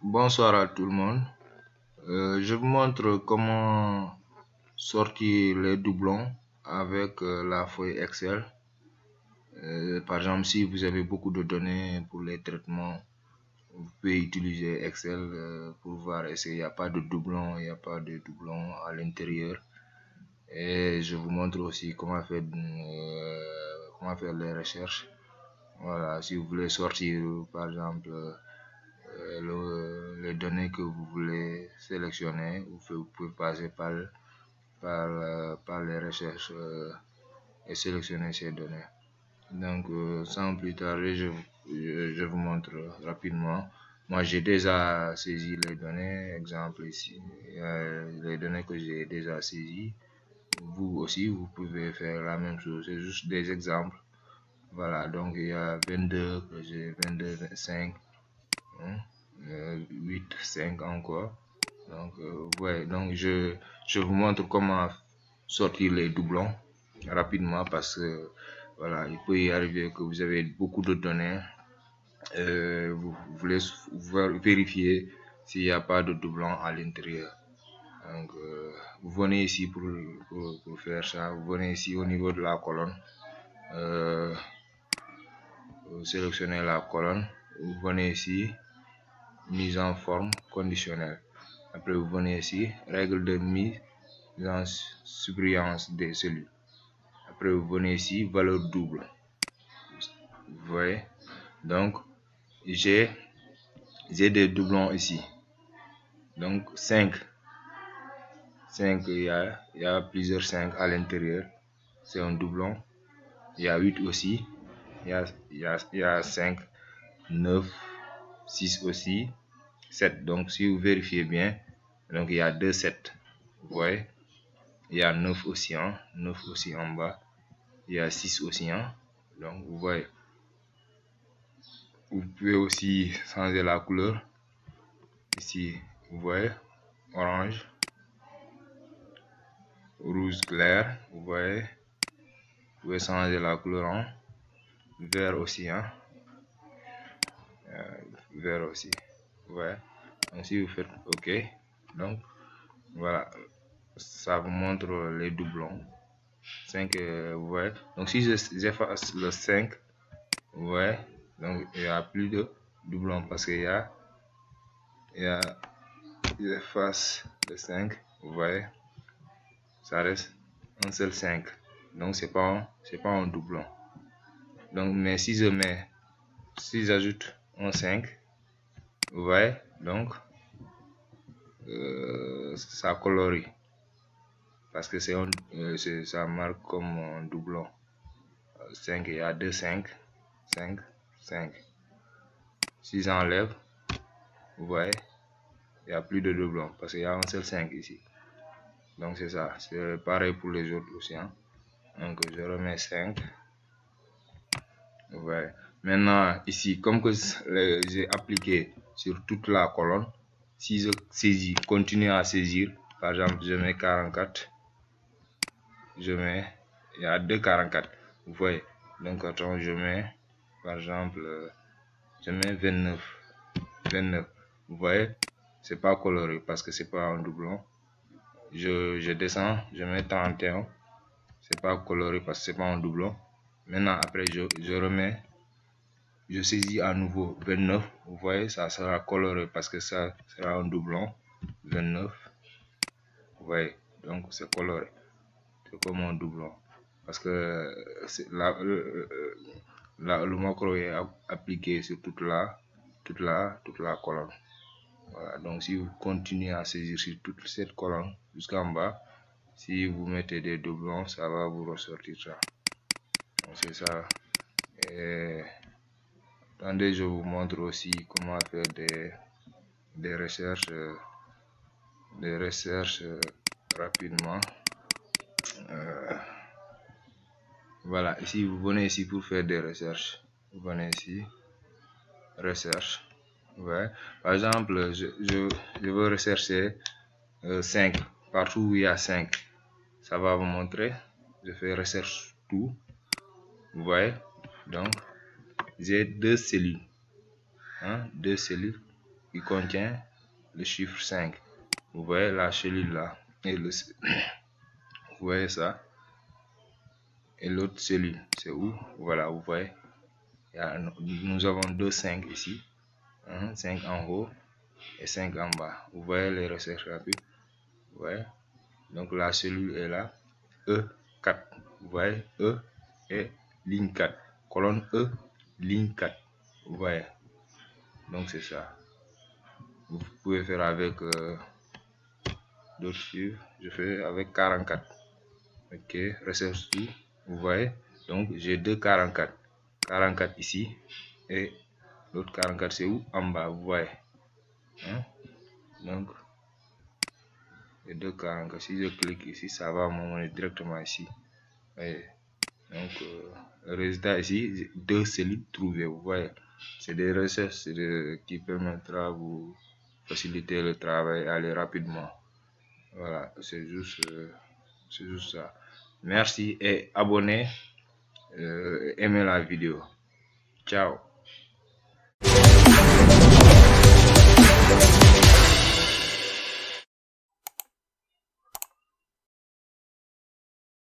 Bonsoir à tout le monde. Je vous montre comment sortir les doublons avec la feuille Excel. Par exemple, si vous avez beaucoup de données pour les traitements, vous pouvez utiliser Excel pour voir s'il n'y a pas de doublons, à l'intérieur. Et je vous montre aussi comment faire les recherches. Voilà, si vous voulez sortir, par exemple, les données que vous voulez sélectionner, vous pouvez passer par les recherches et sélectionner ces données. Donc, sans plus tarder, je vous montre rapidement. Moi, j'ai déjà saisi les données. Exemple ici, les données que j'ai déjà saisies. Vous aussi, vous pouvez faire la même chose. C'est juste des exemples. Voilà, donc il y a 22 que j'ai 22, 25. 8, 5 encore. Donc, ouais, donc je vous montre comment sortir les doublons rapidement parce que voilà, il peut y arriver que vous avez beaucoup de données. Vous voulez vérifier s'il n'y a pas de doublons à l'intérieur. Donc, vous venez ici pour faire ça. Vous venez ici au niveau de la colonne. Vous sélectionnez la colonne. Vous venez ici. Mise en forme conditionnelle. Après, vous venez ici, règle de mise en surbrillance des cellules. Après, vous venez ici, valeur double. Vous voyez? Donc, j'ai des doublons ici. Donc, 5. 5, il y a plusieurs 5 à l'intérieur. C'est un doublon. Il y a 8 aussi. Il y a 5, 9, 6 aussi. 7. Donc, si vous vérifiez bien, donc il y a 2 7. Vous voyez? Il y a 9 aussi, 9 aussi en bas. Il y a 6 aussi, Donc, vous voyez. Vous pouvez aussi changer la couleur. Ici, vous voyez, orange, rouge clair. Vous voyez. Vous pouvez changer la couleur en vert aussi, vert aussi. Vous voyez. Donc, si vous faites OK, donc, voilà. Ça vous montre les doublons. 5, vous voyez. Donc, si j'efface le 5, vous voyez, donc il n'y a plus de doublons parce qu'il y a j'efface le 5, vous voyez, ça reste un seul 5. Donc c'est pas un doublon. Donc, mais si j'ajoute un 5, vous voyez, donc ça colorie parce que ça marque comme un doublon. 5, il y a 2 5, 5, 5. Si j'enlève, vous voyez, il n'y a plus de doublon parce qu'il y a un seul 5 ici. Donc c'est ça, c'est pareil pour les autres aussi. Donc je remets 5. Ouais. Maintenant ici, comme que j'ai appliqué sur toute la colonne, si je saisis, continue à saisir, par exemple je mets 44, il y a 2 44, vous voyez. Donc attends, je mets par exemple je mets 29, vous voyez, c'est pas coloré parce que c'est pas un doublon. Je descends, je mets 31, c'est pas coloré parce que c'est pas un doublon. Maintenant après je remets, je saisis à nouveau 29, vous voyez, ça sera coloré parce que ça sera un doublon. 29, vous voyez, donc c'est coloré, c'est comme un doublon parce que le macro est appliqué sur toute la colonne. Voilà, donc si vous continuez à saisir sur toute cette colonne jusqu'en bas, si vous mettez des doublons, ça va vous ressortir ça. Donc c'est ça. Et attendez, je vous montre aussi comment faire des recherches rapidement. Voilà, ici vous venez ici pour faire des recherches. Vous venez ici, recherche. Ouais. Par exemple, je veux rechercher 5. Partout où il y a 5, ça va vous montrer. Je fais recherche tout. Vous voyez, donc j'ai 2 cellules. 2 cellules. il contient le chiffre 5. Vous voyez la cellule là, et vous voyez ça, et l'autre cellule, c'est où? Voilà, vous voyez, nous avons deux 5 ici, 5 en haut et 5 en bas. Vous voyez les recherches rapides, vous voyez, donc la cellule est là, E4, vous voyez, E et ligne 4, colonne E, ligne 4, vous voyez, donc c'est ça. Vous pouvez faire avec d'autres chiffres, je fais avec 44. Ok, recherche tout, vous voyez, donc j'ai deux 44 ici et l'autre 44 c'est où? En bas, vous voyez, donc les deux 44, si je clique ici ça va m'emmener directement ici, voyez. Donc le résultat ici, deux cellules trouvées, vous voyez, c'est des recherches qui permettra de vous faciliter le travail, aller rapidement. Voilà, c'est juste ça. Merci et abonnez, aimez la vidéo. Ciao.